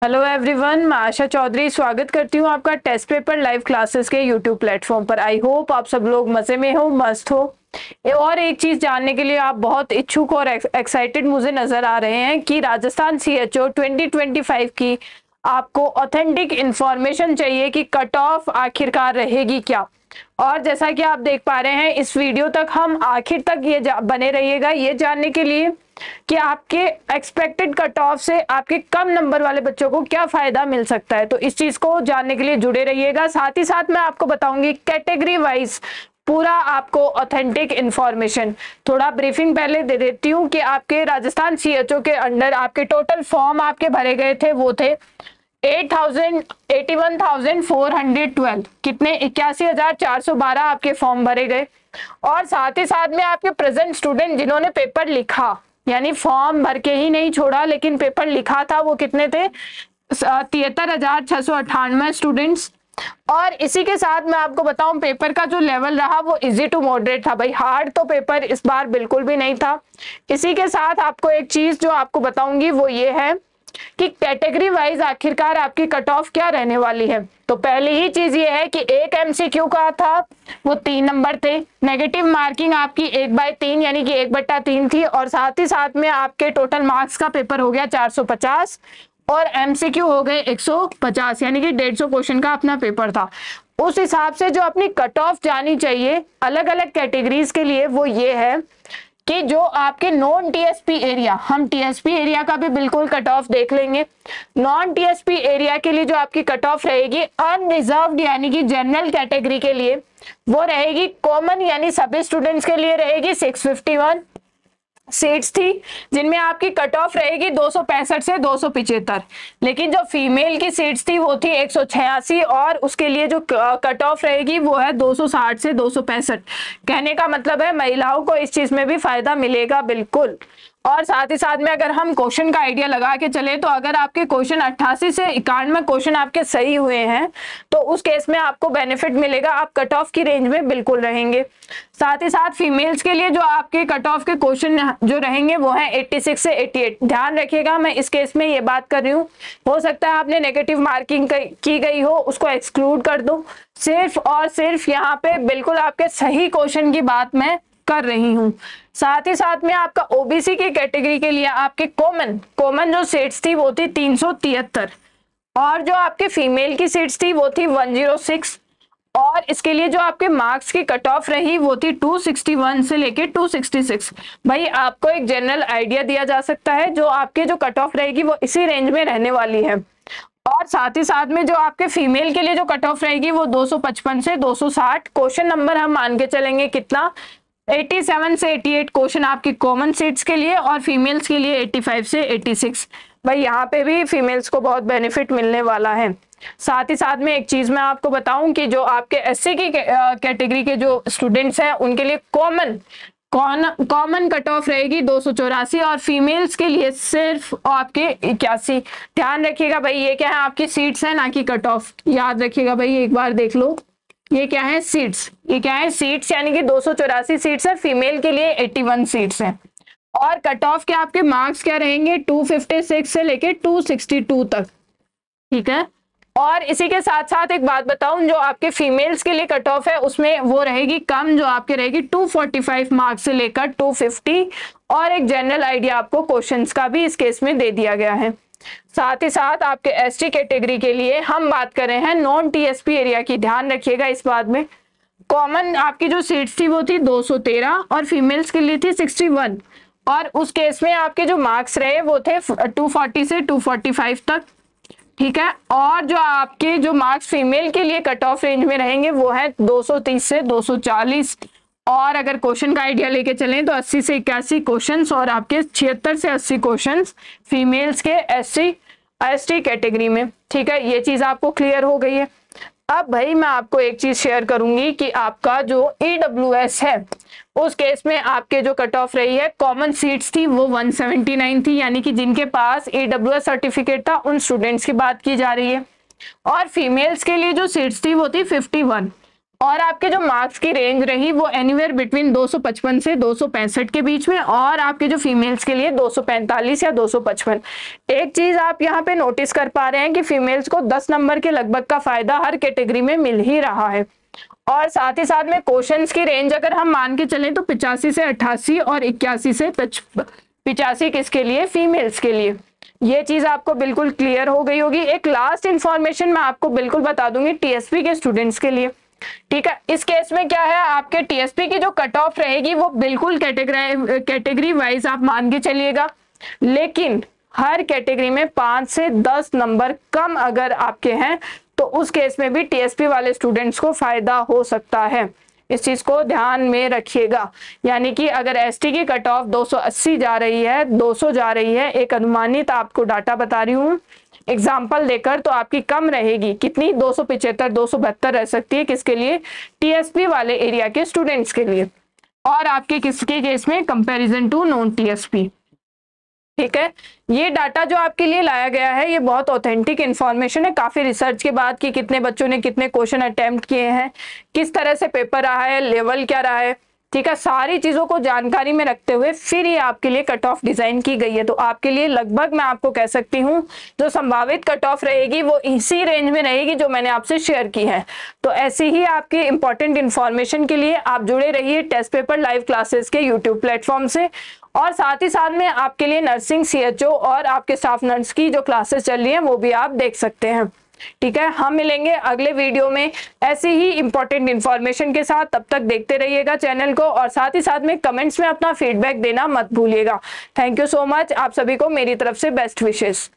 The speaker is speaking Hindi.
हेलो एवरीवन, मैं आशा चौधरी स्वागत करती हूँ आपका टेस्ट पेपर लाइव क्लासेस के यूट्यूब प्लेटफॉर्म पर। आई होप आप सब लोग मज़े में हो, मस्त हो। और एक चीज़ जानने के लिए आप बहुत इच्छुक और एक्साइटेड मुझे नज़र आ रहे हैं कि राजस्थान CHO 2025 की आपको ऑथेंटिक इंफॉर्मेशन चाहिए कि कट ऑफ आखिरकार रहेगी क्या। और जैसा कि आप देख पा रहे हैं, इस वीडियो तक हम आखिर तक ये बने रहिएगा ये जानने के लिए कि आपके एक्सपेक्टेड कट ऑफ से आपके कम नंबर वाले बच्चों को क्या फायदा मिल सकता है। तो इस चीज को जानने के लिए जुड़े रहिएगा। साथ ही साथ मैं आपको बताऊंगी कैटेगरी वाइज पूरा आपको ऑथेंटिक इंफॉर्मेशन। थोड़ा ब्रीफिंग पहले दे देती हूँ कि आपके राजस्थान CHO के अंडर आपके टोटल फॉर्म आपके भरे गए थे वो थे 81,412। कितने? 81,412 आपके फॉर्म भरे गए। और साथ ही साथ में आपके प्रेजेंट स्टूडेंट जिन्होंने पेपर लिखा, यानी फॉर्म भर के ही नहीं छोड़ा लेकिन पेपर लिखा था, वो कितने थे? 73,698 स्टूडेंट्स। और इसी के साथ मैं आपको बताऊं पेपर का जो लेवल रहा वो इजी टू मॉडरेट था। भाई हार्ड तो पेपर इस बार बिल्कुल भी नहीं था। इसी के साथ आपको एक चीज जो आपको बताऊंगी वो ये है कि कैटेगरी वाइज आखिरकार आपकी कट ऑफ क्या रहने वाली है। तो पहली ही चीज ये है कि एक MCQ का था वो 3 नंबर थे। नेगेटिव मार्किंग आपकी 1/3 यानी कि 1/3 थी। और साथ ही साथ में आपके टोटल मार्क्स का पेपर हो गया 450 और MCQ हो गए 150 यानी कि 150 क्वेश्चन का अपना पेपर था। उस हिसाब से जो अपनी कट ऑफ जानी चाहिए अलग अलग कैटेगरीज के लिए वो ये है कि जो आपके नॉन TSP एरिया, हम TSP एरिया का भी बिल्कुल कट ऑफ देख लेंगे। नॉन TSP एरिया के लिए जो आपकी कट ऑफ रहेगी अनरिजर्व्ड यानी कि जनरल कैटेगरी के लिए वो रहेगी कॉमन, यानी सभी स्टूडेंट्स के लिए रहेगी 651 सीट्स थी, जिनमें आपकी कट ऑफ रहेगी 265 से 275। लेकिन जो फीमेल की सीट्स थी वो थी 186 और उसके लिए जो कट ऑफ रहेगी वो है 260 से 265। कहने का मतलब है महिलाओं को इस चीज में भी फायदा मिलेगा बिल्कुल। और साथ ही साथ में अगर हम क्वेश्चन का आइडिया लगा के चले तो अगर आपके क्वेश्चन 88 से 91 क्वेश्चन आपके सही हुए हैं तो उस केस में आपको बेनिफिट मिलेगा, आप कट ऑफ की रेंज में बिल्कुल रहेंगे। साथ ही साथ फीमेल्स के लिए जो आपके कट ऑफ के क्वेश्चन जो रहेंगे वो है 86 से 88। ध्यान रखिएगा, मैं इस केस में ये बात कर रही हूँ, हो सकता है आपने नेगेटिव मार्किंग की गई हो, उसको एक्सक्लूड कर दो। सिर्फ और सिर्फ यहाँ पे बिल्कुल आपके सही क्वेश्चन की बात मैं कर रही हूँ। साथ ही साथ में आपका OBC की कैटेगरी के लिए आपके कॉमन जो सीट्स थी वो थी 373 और जो आपके फीमेल की सीट्स थी वो थी 106। और इसके लिए जो आपके मार्क्स की कट ऑफ रही वो थी 261 से लेके 266। भाई आपको एक जनरल आइडिया दिया जा सकता है जो आपके जो कट ऑफ रहेगी वो इसी रेंज में रहने वाली है। और साथ ही साथ में जो आपके फीमेल के लिए जो कट ऑफ रहेगी वो 255 से 260। क्वेश्चन नंबर हम मान के चलेंगे कितना? 87 से 88 क्वेश्चन आपकी कॉमन सीट्स के लिए और फीमेल्स के लिए 85 से 86। भाई यहाँ पे भी फीमेल्स को बहुत बेनिफिट मिलने वाला है। साथ ही साथ में एक चीज मैं आपको बताऊं कि जो आपके SC की कैटेगरी के जो स्टूडेंट्स हैं उनके लिए कॉमन कट ऑफ रहेगी 284 और फीमेल्स के लिए सिर्फ आपके 81। ध्यान रखिएगा भाई, ये क्या है? आपकी सीट्स है ना कि कट ऑफ। याद रखिएगा भाई, एक बार देख लो ये क्या है? सीट्स। ये क्या है? सीट्स यानी कि 284 सीट्स है, फीमेल के लिए 81 सीट्स हैं। और कट ऑफ के आपके मार्क्स क्या रहेंगे? 256 से लेके 262 तक। ठीक है। और इसी के साथ साथ एक बात बताऊं, जो आपके फीमेल्स के लिए कट ऑफ है उसमें वो रहेगी कम, जो आपके रहेगी 245 मार्क्स से लेकर 250। और एक जनरल आइडिया आपको क्वेश्चंस का भी इस केस में दे दिया गया है। साथ ही साथ आपके ST कैटेगरी के लिए हम बात कर रहे हैं नॉन TSP एरिया की। ध्यान रखिएगा इस बात में, कॉमन आपकी जो सीट्स थी वो थी 213 और फीमेल्स के लिए थी 61। और उस केस में आपके जो मार्क्स रहे वो थे 240 से 245 तक। ठीक है। और जो आपके जो मार्क्स फीमेल के लिए कट ऑफ रेंज में रहेंगे वो है 230 से 240। और अगर क्वेश्चन का आइडिया लेके चलें तो 80 से 81 क्वेश्चंस और आपके 76 से 80 क्वेश्चंस फीमेल्स के ST कैटेगरी में। ठीक है, ये चीज आपको क्लियर हो गई है। अब भाई मैं आपको एक चीज शेयर करूंगी कि आपका जो EWS है उस केस में आपके जो कट ऑफ रही है, कॉमन सीट्स थी वो 179 थी, यानी कि जिनके पास EWS सर्टिफिकेट था उन स्टूडेंट्स की बात की जा रही है। और फीमेल्स के लिए जो सीट्स थी वो थी 51 और आपके जो मार्क्स की रेंज रही वो एनीवेयर बिटवीन 255 से 265 के बीच में, और आपके जो फीमेल्स के लिए 245 या 255। एक चीज आप यहाँ पे नोटिस कर पा रहे हैं कि फीमेल्स को 10 नंबर के लगभग का फायदा हर कैटेगरी में मिल ही रहा है। और साथ ही साथ में क्वेश्चंस की रेंज अगर हम मान के चलें तो 85 से 88 और 81 से 85 किसके लिए, फीमेल्स के लिए। ये चीज आपको बिल्कुल क्लियर हो गई होगी। एक लास्ट इंफॉर्मेशन मैं आपको बिल्कुल बता दूंगी टीएसपी के स्टूडेंट्स के लिए, ठीक है। इस केस में क्या है, आपके टीएसपी की जो कट ऑफ रहेगी वो बिल्कुल कैटेगरी वाइज आप मान के चलिएगा, लेकिन हर कैटेगरी में 5 से 10 नंबर कम अगर आपके हैं तो उस केस में भी टीएसपी वाले स्टूडेंट्स को फायदा हो सकता है। इस चीज को ध्यान में रखिएगा। यानी कि अगर एसटी की कट ऑफ 280 जा रही है, 200 जा रही है, एक अनुमानित आपको डाटा बता रही हूँ एग्जाम्पल देकर, तो आपकी कम रहेगी कितनी, 275 272 रह सकती है। किसके लिए, टीएसपी वाले एरिया के स्टूडेंट्स के लिए, और आपके किसके केस में, कंपैरिजन टू नॉन टीएसपी, ठीक है। ये डाटा जो आपके लिए लाया गया है ये बहुत ऑथेंटिक इंफॉर्मेशन है, काफी रिसर्च के बाद कि कितने बच्चों ने कितने क्वेश्चन अटेम्प्ट किए हैं, किस तरह से पेपर रहा है, लेवल क्या रहा है, ठीक है। सारी चीजों को जानकारी में रखते हुए फिर ये आपके लिए कट ऑफ डिजाइन की गई है। तो आपके लिए लगभग मैं आपको कह सकती हूँ जो संभावित कट ऑफ रहेगी वो इसी रेंज में रहेगी जो मैंने आपसे शेयर की है। तो ऐसी ही आपके इंपॉर्टेंट इंफॉर्मेशन के लिए आप जुड़े रहिए टेस्ट पेपर लाइव क्लासेस के यूट्यूब प्लेटफॉर्म से, और साथ ही साथ में आपके लिए नर्सिंग सीएचओ और आपके स्टाफ नर्स की जो क्लासेस चल रही हैं वो भी आप देख सकते हैं, ठीक है। हम मिलेंगे अगले वीडियो में ऐसी ही इंपॉर्टेंट इंफॉर्मेशन के साथ। तब तक देखते रहिएगा चैनल को, और साथ ही साथ में कमेंट्स में अपना फीडबैक देना मत भूलिएगा। थैंक यू सो मच, आप सभी को मेरी तरफ से बेस्ट विशेस।